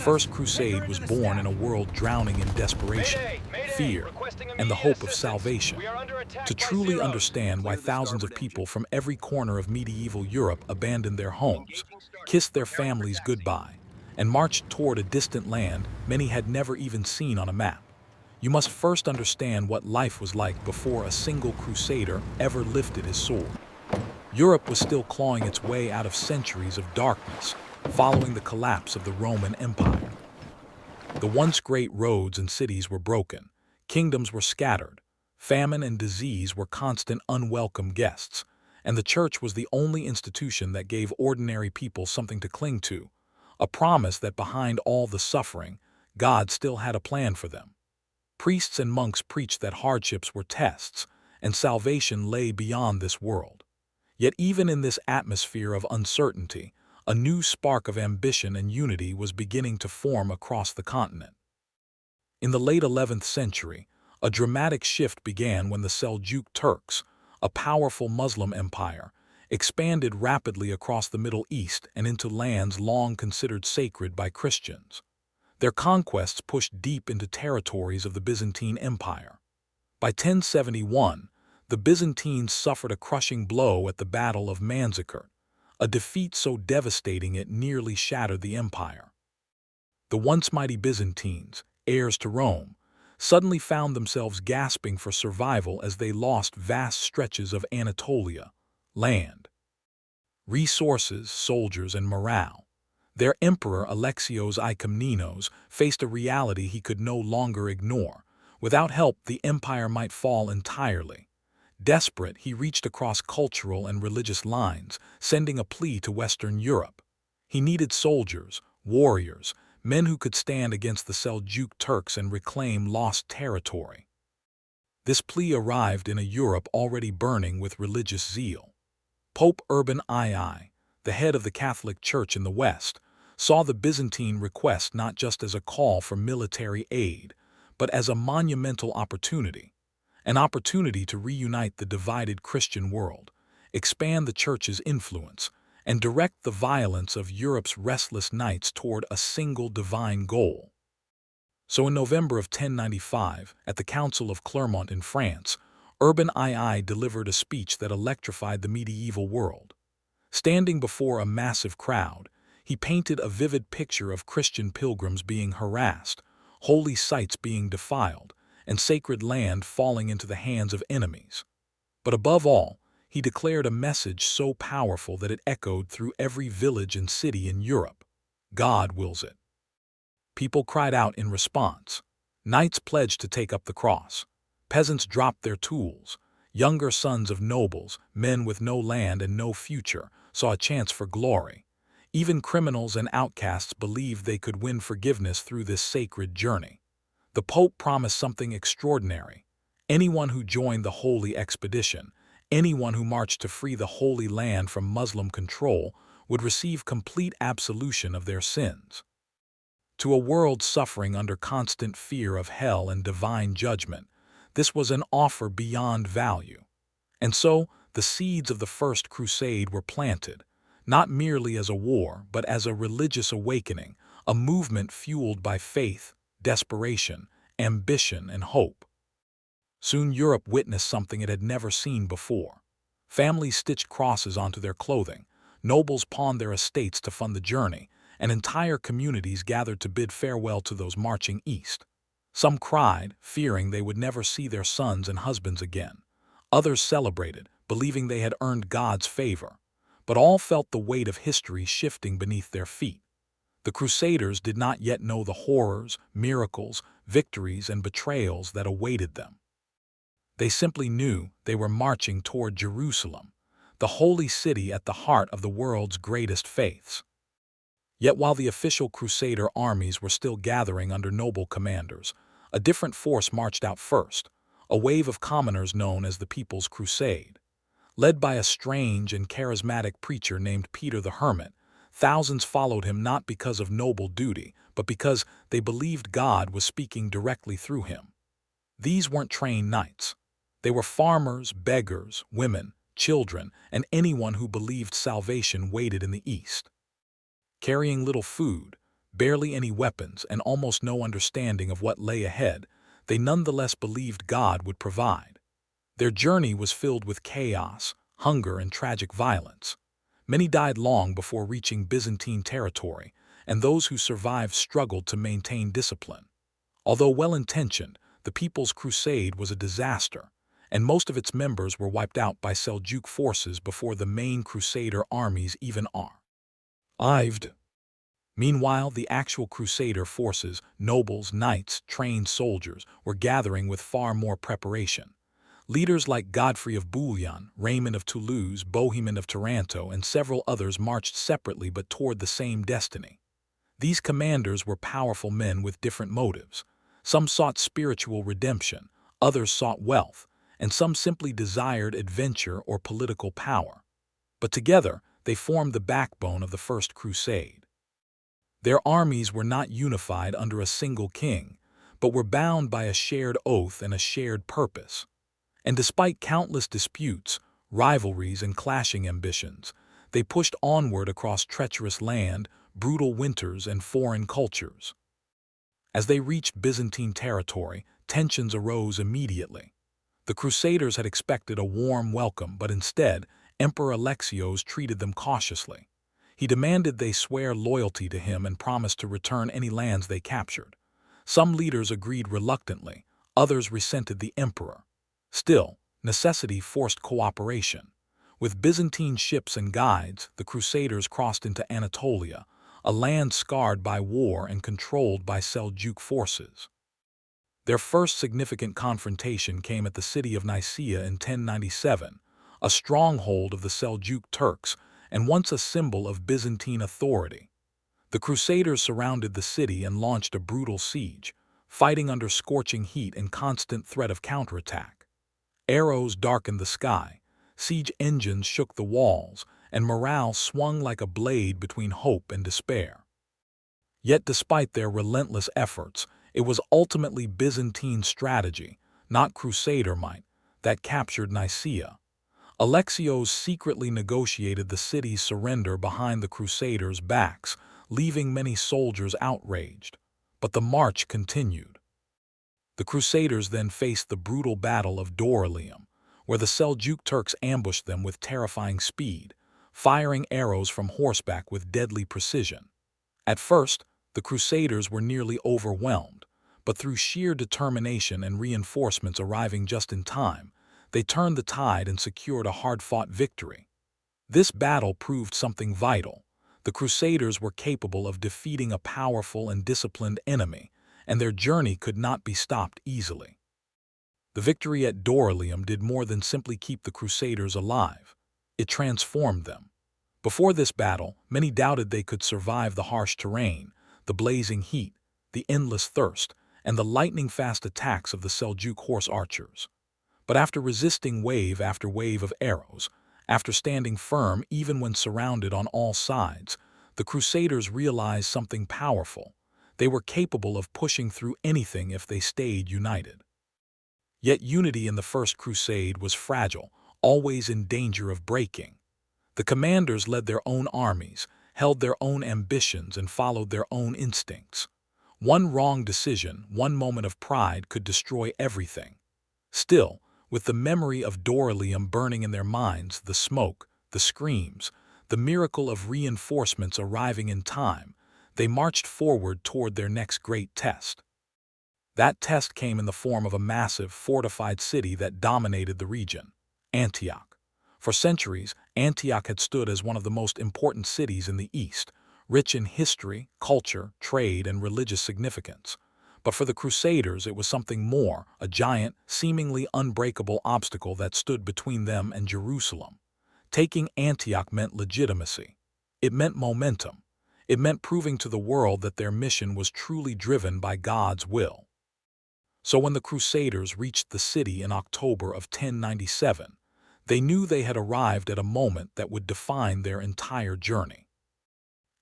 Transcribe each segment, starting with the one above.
First Crusade was born in a world drowning in desperation, fear, and the hope of salvation. To truly understand why thousands of people from every corner of medieval Europe abandoned their homes, kissed their families goodbye, and marched toward a distant land many had never even seen on a map, you must first understand what life was like before a single crusader ever lifted his sword. Europe was still clawing its way out of centuries of darkness, following the collapse of the Roman Empire. The once great roads and cities were broken, kingdoms were scattered, famine and disease were constant unwelcome guests, and the church was the only institution that gave ordinary people something to cling to, a promise that behind all the suffering, God still had a plan for them. Priests and monks preached that hardships were tests, and salvation lay beyond this world. Yet even in this atmosphere of uncertainty, a new spark of ambition and unity was beginning to form across the continent. In the late 11th century, a dramatic shift began when the Seljuk Turks, a powerful Muslim empire, expanded rapidly across the Middle East and into lands long considered sacred by Christians. Their conquests pushed deep into territories of the Byzantine Empire. By 1071, the Byzantines suffered a crushing blow at the Battle of Manzikert, a defeat so devastating it nearly shattered the empire. The once mighty Byzantines, heirs to Rome, suddenly found themselves gasping for survival as they lost vast stretches of Anatolia, land, resources, soldiers, and morale. Their emperor Alexios I Komnenos faced a reality he could no longer ignore. Without help, the empire might fall entirely. Desperate, he reached across cultural and religious lines, sending a plea to Western Europe. He needed soldiers, warriors, men who could stand against the Seljuk Turks and reclaim lost territory. This plea arrived in a Europe already burning with religious zeal. Pope Urban II, the head of the Catholic Church in the West, saw the Byzantine request not just as a call for military aid, but as a monumental opportunity, an opportunity to reunite the divided Christian world, expand the Church's influence, and direct the violence of Europe's restless knights toward a single divine goal. So in November of 1095, at the Council of Clermont in France, Urban II delivered a speech that electrified the medieval world. Standing before a massive crowd, he painted a vivid picture of Christian pilgrims being harassed, holy sites being defiled, and sacred land falling into the hands of enemies. But above all, he declared a message so powerful that it echoed through every village and city in Europe. God wills it. People cried out in response. Knights pledged to take up the cross. Peasants dropped their tools. Younger sons of nobles, men with no land and no future, saw a chance for glory. Even criminals and outcasts believed they could win forgiveness through this sacred journey. The Pope promised something extraordinary. Anyone who joined the holy expedition, anyone who marched to free the Holy Land from Muslim control, would receive complete absolution of their sins. To a world suffering under constant fear of hell and divine judgment, this was an offer beyond value. And so, the seeds of the First Crusade were planted, not merely as a war, but as a religious awakening, a movement fueled by faith, desperation, ambition, and hope. Soon Europe witnessed something it had never seen before. Families stitched crosses onto their clothing, nobles pawned their estates to fund the journey, and entire communities gathered to bid farewell to those marching east. Some cried, fearing they would never see their sons and husbands again. Others celebrated, believing they had earned God's favor. But all felt the weight of history shifting beneath their feet. The Crusaders did not yet know the horrors, miracles, victories, and betrayals that awaited them. They simply knew they were marching toward Jerusalem, the holy city at the heart of the world's greatest faiths. Yet while the official Crusader armies were still gathering under noble commanders, a different force marched out first, a wave of commoners known as the People's Crusade. Led by a strange and charismatic preacher named Peter the Hermit, thousands followed him not because of noble duty, but because they believed God was speaking directly through him. These weren't trained knights. They were farmers, beggars, women, children, and anyone who believed salvation waited in the East. Carrying little food, barely any weapons and almost no understanding of what lay ahead, they nonetheless believed God would provide. Their journey was filled with chaos, hunger, and tragic violence. Many died long before reaching Byzantine territory, and those who survived struggled to maintain discipline. Although well-intentioned, the People's Crusade was a disaster, and most of its members were wiped out by Seljuk forces before the main Crusader armies even arrived. Meanwhile, the actual Crusader forces, nobles, knights, trained soldiers, were gathering with far more preparation. Leaders like Godfrey of Bouillon, Raymond of Toulouse, Bohemond of Taranto, and several others marched separately but toward the same destiny. These commanders were powerful men with different motives. Some sought spiritual redemption, others sought wealth, and some simply desired adventure or political power. But together, they formed the backbone of the First Crusade. Their armies were not unified under a single king, but were bound by a shared oath and a shared purpose. And despite countless disputes, rivalries, and clashing ambitions, they pushed onward across treacherous land, brutal winters, and foreign cultures. As they reached Byzantine territory, tensions arose immediately. The Crusaders had expected a warm welcome, but instead, Emperor Alexios treated them cautiously. He demanded they swear loyalty to him and promised to return any lands they captured. Some leaders agreed reluctantly, others resented the emperor. Still, necessity forced cooperation. With Byzantine ships and guides, the Crusaders crossed into Anatolia, a land scarred by war and controlled by Seljuk forces. Their first significant confrontation came at the city of Nicaea in 1097, a stronghold of the Seljuk Turks and once a symbol of Byzantine authority. The Crusaders surrounded the city and launched a brutal siege, fighting under scorching heat and constant threat of counterattack. Arrows darkened the sky, siege engines shook the walls, and morale swung like a blade between hope and despair. Yet despite their relentless efforts, it was ultimately Byzantine strategy, not Crusader might, that captured Nicaea. Alexios secretly negotiated the city's surrender behind the Crusaders' backs, leaving many soldiers outraged. But the march continued. The Crusaders then faced the brutal Battle of Dorylaeum, where the Seljuk Turks ambushed them with terrifying speed, firing arrows from horseback with deadly precision. At first, the Crusaders were nearly overwhelmed, but through sheer determination and reinforcements arriving just in time, they turned the tide and secured a hard-fought victory. This battle proved something vital. The Crusaders were capable of defeating a powerful and disciplined enemy, and their journey could not be stopped easily. The victory at Dorylaeum did more than simply keep the Crusaders alive. It transformed them. Before this battle, many doubted they could survive the harsh terrain, the blazing heat, the endless thirst, and the lightning-fast attacks of the Seljuk horse archers. But after resisting wave after wave of arrows, after standing firm even when surrounded on all sides, the Crusaders realized something powerful. They were capable of pushing through anything if they stayed united. Yet unity in the First Crusade was fragile, always in danger of breaking. The commanders led their own armies, held their own ambitions, and followed their own instincts. One wrong decision, one moment of pride could destroy everything. Still, with the memory of Dorylaeum burning in their minds, the smoke, the screams, the miracle of reinforcements arriving in time, they marched forward toward their next great test. That test came in the form of a massive, fortified city that dominated the region, Antioch. For centuries, Antioch had stood as one of the most important cities in the East, rich in history, culture, trade, and religious significance. But for the Crusaders, it was something more, a giant, seemingly unbreakable obstacle that stood between them and Jerusalem. Taking Antioch meant legitimacy. It meant momentum. It meant proving to the world that their mission was truly driven by God's will. So when the Crusaders reached the city in October of 1097, they knew they had arrived at a moment that would define their entire journey.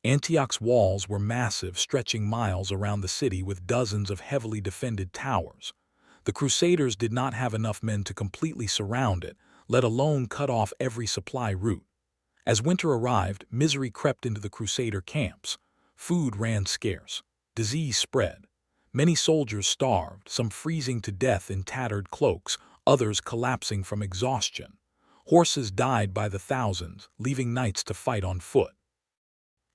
Antioch's walls were massive, stretching miles around the city with dozens of heavily defended towers. The Crusaders did not have enough men to completely surround it, let alone cut off every supply route. As winter arrived, misery crept into the Crusader camps. Food ran scarce. Disease spread. Many soldiers starved, some freezing to death in tattered cloaks, others collapsing from exhaustion. Horses died by the thousands, leaving knights to fight on foot.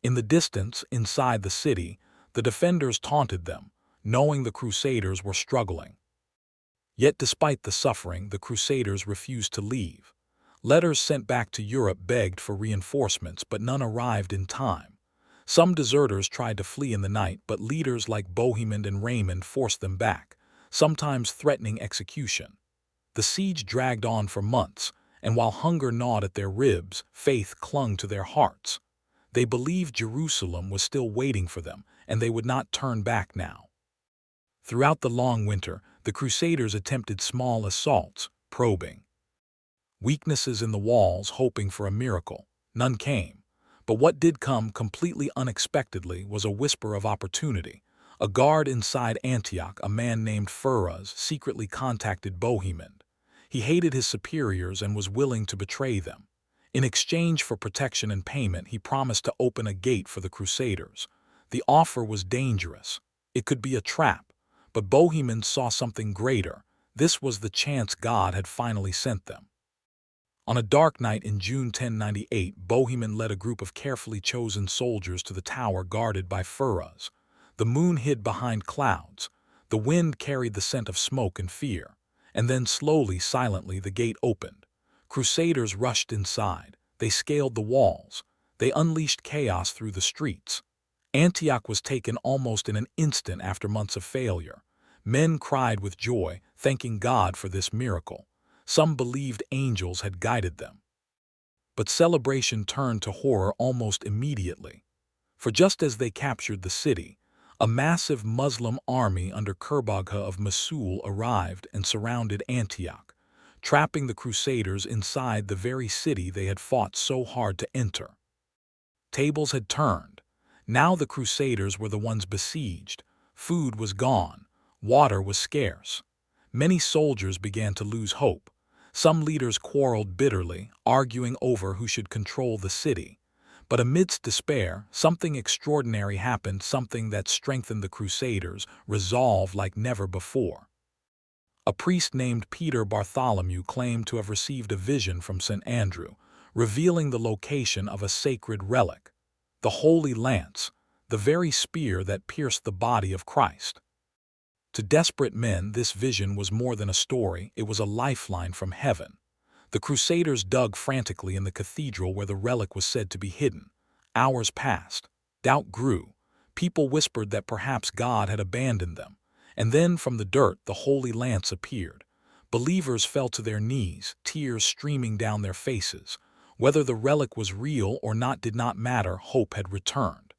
In the distance, inside the city, the defenders taunted them, knowing the Crusaders were struggling. Yet despite the suffering, the Crusaders refused to leave. Letters sent back to Europe begged for reinforcements, but none arrived in time. Some deserters tried to flee in the night, but leaders like Bohemond and Raymond forced them back, sometimes threatening execution. The siege dragged on for months, and while hunger gnawed at their ribs, faith clung to their hearts. They believed Jerusalem was still waiting for them, and they would not turn back now. Throughout the long winter, the Crusaders attempted small assaults, probing weaknesses in the walls, hoping for a miracle. None came. But what did come completely unexpectedly was a whisper of opportunity. A guard inside Antioch, a man named Furuz, secretly contacted Bohemond. He hated his superiors and was willing to betray them. In exchange for protection and payment, he promised to open a gate for the Crusaders. The offer was dangerous. It could be a trap, but Bohemond saw something greater. This was the chance God had finally sent them. On a dark night in June 1098, Bohemond led a group of carefully chosen soldiers to the tower guarded by Furuz. The moon hid behind clouds. The wind carried the scent of smoke and fear. And then slowly, silently, the gate opened. Crusaders rushed inside. They scaled the walls. They unleashed chaos through the streets. Antioch was taken almost in an instant after months of failure. Men cried with joy, thanking God for this miracle. Some believed angels had guided them. But celebration turned to horror almost immediately. For just as they captured the city, a massive Muslim army under Kurbagha of Mosul arrived and surrounded Antioch, trapping the Crusaders inside the very city they had fought so hard to enter. Tables had turned. Now the Crusaders were the ones besieged. Food was gone. Water was scarce. Many soldiers began to lose hope. Some leaders quarreled bitterly, arguing over who should control the city. But amidst despair, something extraordinary happened, something that strengthened the Crusaders, resolve like never before. A priest named Peter Bartholomew claimed to have received a vision from St. Andrew, revealing the location of a sacred relic, the Holy Lance, the very spear that pierced the body of Christ. To desperate men, this vision was more than a story, it was a lifeline from heaven. The Crusaders dug frantically in the cathedral where the relic was said to be hidden. Hours passed. Doubt grew. People whispered that perhaps God had abandoned them. And then from the dirt, the Holy Lance appeared. Believers fell to their knees, tears streaming down their faces. Whether the relic was real or not did not matter, hope had returned.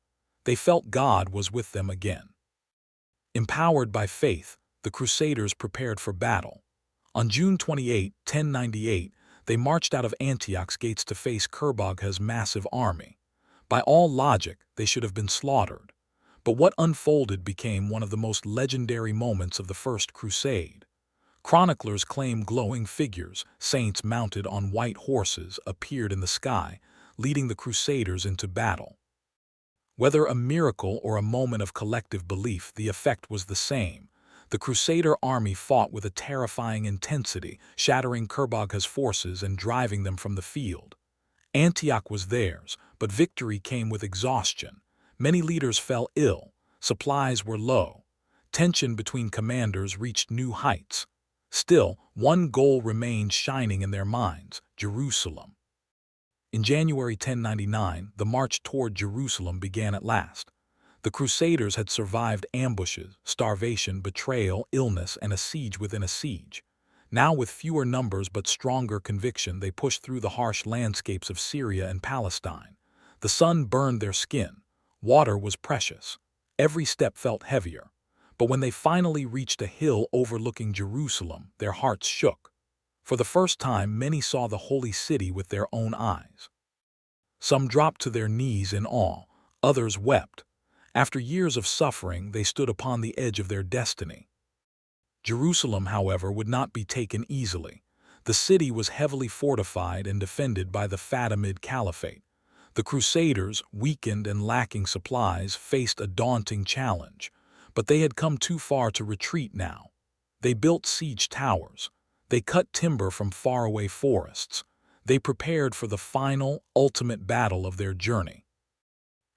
They felt God was with them again. Empowered by faith, the Crusaders prepared for battle. On June 28, 1098, they marched out of Antioch's gates to face Kurbagha's massive army. By all logic, they should have been slaughtered. But what unfolded became one of the most legendary moments of the First Crusade. Chroniclers claim glowing figures, saints mounted on white horses, appeared in the sky, leading the Crusaders into battle. Whether a miracle or a moment of collective belief, the effect was the same. The Crusader army fought with a terrifying intensity, shattering Kurbagha's forces and driving them from the field. Antioch was theirs, but victory came with exhaustion. Many leaders fell ill, supplies were low. Tension between commanders reached new heights. Still, one goal remained shining in their minds: Jerusalem. In January 1099, the march toward Jerusalem began at last. The Crusaders had survived ambushes, starvation, betrayal, illness, and a siege within a siege. Now, with fewer numbers but stronger conviction, they pushed through the harsh landscapes of Syria and Palestine. The sun burned their skin. Water was precious. Every step felt heavier. But when they finally reached a hill overlooking Jerusalem, their hearts shook. For the first time, many saw the holy city with their own eyes. Some dropped to their knees in awe, others wept. After years of suffering, they stood upon the edge of their destiny. Jerusalem, however, would not be taken easily. The city was heavily fortified and defended by the Fatimid Caliphate. The Crusaders, weakened and lacking supplies, faced a daunting challenge, but they had come too far to retreat now. They built siege towers. They cut timber from faraway forests. They prepared for the final, ultimate battle of their journey.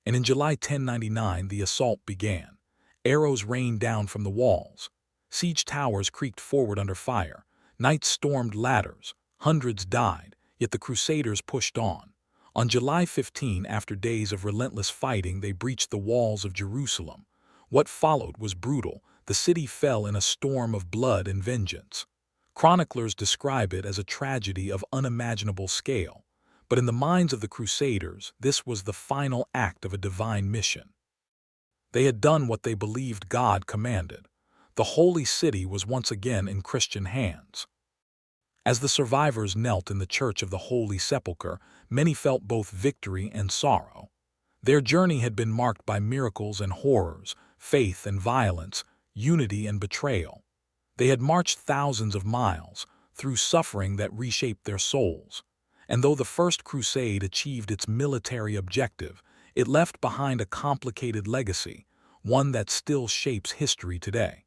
And in July 1099, the assault began. Arrows rained down from the walls. Siege towers creaked forward under fire. Knights stormed ladders. Hundreds died, yet the Crusaders pushed on. On July 15, after days of relentless fighting, they breached the walls of Jerusalem. What followed was brutal. The city fell in a storm of blood and vengeance. Chroniclers describe it as a tragedy of unimaginable scale. But in the minds of the Crusaders, this was the final act of a divine mission. They had done what they believed God commanded. The holy city was once again in Christian hands. As the survivors knelt in the Church of the Holy Sepulchre, many felt both victory and sorrow. Their journey had been marked by miracles and horrors, faith and violence, unity and betrayal. They had marched thousands of miles, through suffering that reshaped their souls. And though the First Crusade achieved its military objective, it left behind a complicated legacy, one that still shapes history today.